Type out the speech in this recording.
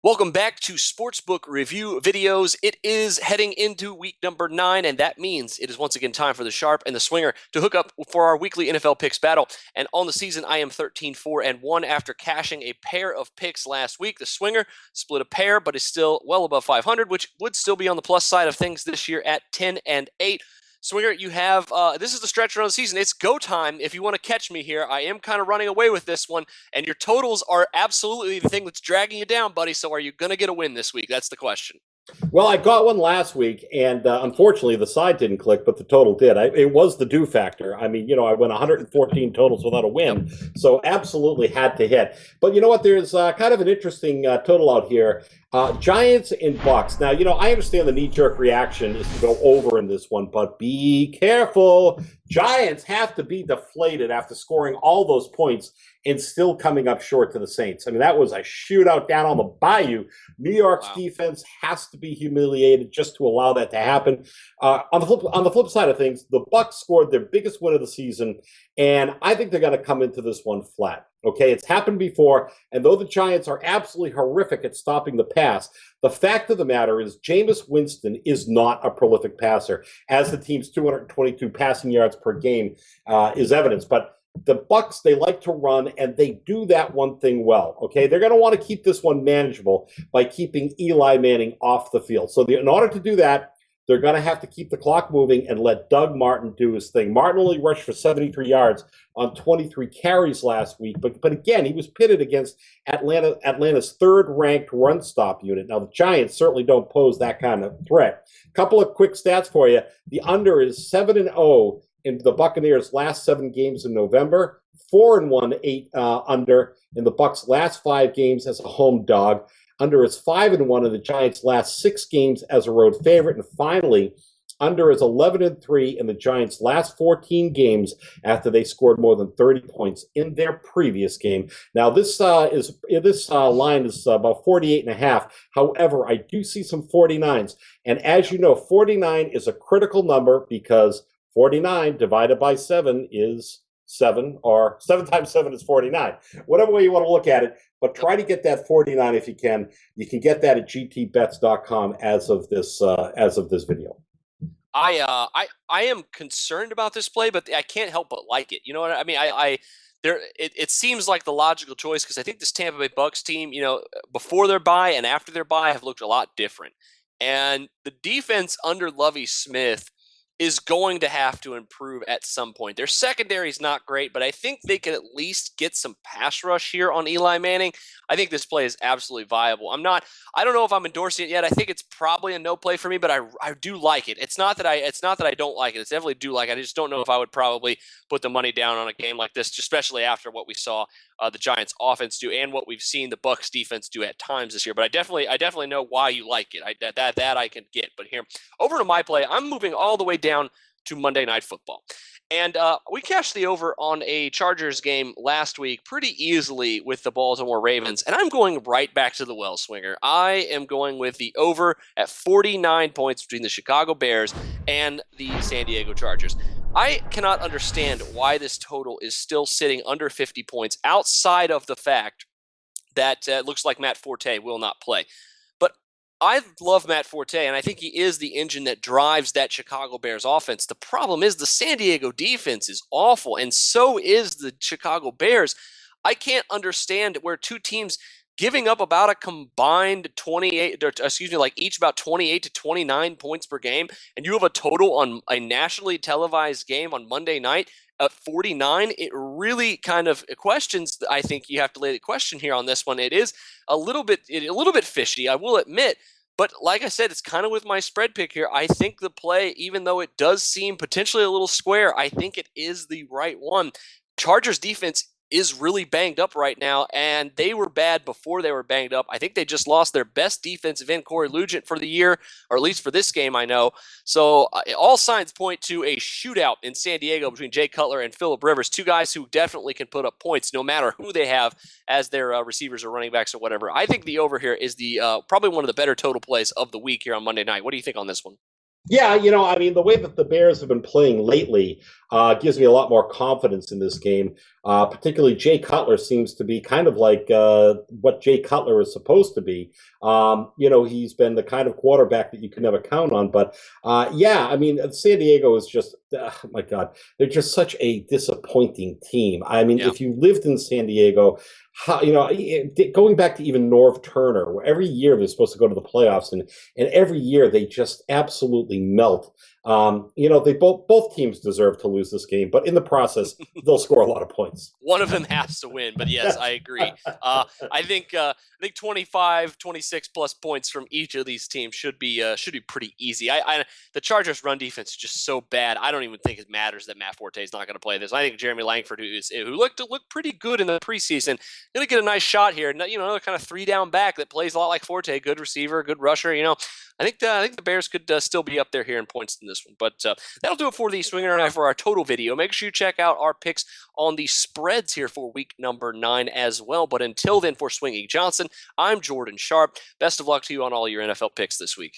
Welcome back to Sportsbook Review Videos. It is heading into week number 9, and that means it is once again time for the Sharp and the Swinger to hook up for our weekly NFL picks battle. And on the season, I am 13-4-1 after cashing a pair of picks last week. The Swinger split a pair, but is still well above 500, which would still be on the plus side of things this year at 10-8. Swinger, you have this is the stretch run of the season. It's go time if you want to catch me here. I am kind of running away with this one, and your totals are absolutely the thing that's dragging you down, buddy. So are you going to get a win this week? That's the question. Well, I got one last week, and unfortunately, the side didn't click, but the total did. It was the do factor. I mean, I went 114 totals without a Yep. win, so absolutely had to hit. But you know what? There's kind of an interesting total out here. Giants and Bucks. Now, I understand the knee-jerk reaction is to go over in this one, but be careful. Giants have to be deflated after scoring all those points and still coming up short to the Saints. I mean, that was a shootout down on the bayou. New York's Wow. defense has to be humiliated just to allow that to happen. On the flip side of things, the Bucks scored their biggest win of the season, and I think they're going to come into this one flat. Okay, it's happened before, and though the Giants are absolutely horrific at stopping the pass, the fact of the matter is Jameis Winston is not a prolific passer, as the team's 222 passing yards per game is evidence. But the Bucks, they like to run, and they do that one thing well. Okay, they're going to want to keep this one manageable by keeping Eli Manning off the field. So in order to do that, they're going to have to keep the clock moving and let Doug Martin do his thing. Martin only rushed for 73 yards on 23 carries last week, but again, he was pitted against Atlanta's third-ranked run stop unit. Now, the Giants certainly don't pose that kind of threat. A couple of quick stats for you. The under is 7-0 in the Buccaneers' last 7 games in November, 4-1 under in the Bucks' last 5 games as a home dog. Under is 5-1 in the Giants' last 6 games as a road favorite, and finally, under is 11-3 in the Giants' last 14 games after they scored more than 30 points in their previous game. Now, this line is about 48.5. However, I do see some 49s, and as you know, 49 is a critical number because 49 divided by 7 is 7, or 7 times 7 is 49. Whatever way you want to look at it, but try to get that 49 if you can. You can get that at gtbets.com as of this video. I am concerned about this play, but I can't help but like it. You know what I mean? It seems like the logical choice because I think this Tampa Bay Bucks team, before their bye and after their bye have looked a lot different. And the defense under Lovie Smith is going to have to improve at some point. Their secondary is not great, but I think they can at least get some pass rush here on Eli Manning. I think this play is absolutely viable. I don't know if I'm endorsing it yet. I think it's probably a no play for me, but I do like it. It's not that I don't like it. It's definitely do like it. I just don't know if I would probably put the money down on a game like this, especially after what we saw the Giants offense do and what we've seen the Bucks defense do at times this year. But I definitely know why you like it. That I can get. But here, over to my play, I'm moving all the way down to Monday Night Football. And we cashed the over on a Chargers game last week pretty easily with the Baltimore Ravens. And I'm going right back to the well, Swinger. I am going with the over at 49 points between the Chicago Bears and the San Diego Chargers. I cannot understand why this total is still sitting under 50 points outside of the fact that it looks like Matt Forte will not play. But I love Matt Forte, and I think he is the engine that drives that Chicago Bears offense. The problem is the San Diego defense is awful, and so is the Chicago Bears. I can't understand where two teams giving up about a combined 28, like each about 28 to 29 points per game, and you have a total on a nationally televised game on Monday night at 49, it really kind of questions. I think you have to lay the question here on this one. It is a little bit fishy, I will admit. But like I said, it's kind of with my spread pick here. I think the play, even though it does seem potentially a little square, I think it is the right one. Chargers defense is really banged up right now, and they were bad before they were banged up. I think they just lost their best defensive end, Corey Lugent, for the year, or at least for this game, I know. So all signs point to a shootout in San Diego between Jay Cutler and Phillip Rivers, two guys who definitely can put up points no matter who they have as their receivers or running backs or whatever. I think the over here is the probably one of the better total plays of the week here on Monday night. What do you think on this one? Yeah, I mean, the way that the Bears have been playing lately gives me a lot more confidence in this game. Particularly, Jay Cutler seems to be kind of like what Jay Cutler is supposed to be. He's been the kind of quarterback that you can never count on. But yeah, I mean, San Diego is just, oh my God, they're just such a disappointing team. I mean, Yeah. if you lived in San Diego, going back to even Norv Turner, where every year they're supposed to go to the playoffs, and every year they just absolutely melt. They both teams deserve to lose this game, but in the process, they'll score a lot of points. One of them has to win, but yes, I agree. I think 25, 26 plus points from each of these teams should be pretty easy. The Chargers' run defense is just so bad. I don't even think it matters that Matt Forte is not going to play this. I think Jeremy Langford, who looked pretty good in the preseason, going to get a nice shot here. Another kind of 3-down back that plays a lot like Forte, good receiver, good rusher. I think the Bears could still be up there here in points in this one. But that'll do it for the Swinger and I for our total video. Make sure you check out our picks on the spreads here for week number 9 as well. But until then, for Swinging Johnson, I'm Jordan Sharp. Best of luck to you on all your NFL picks this week.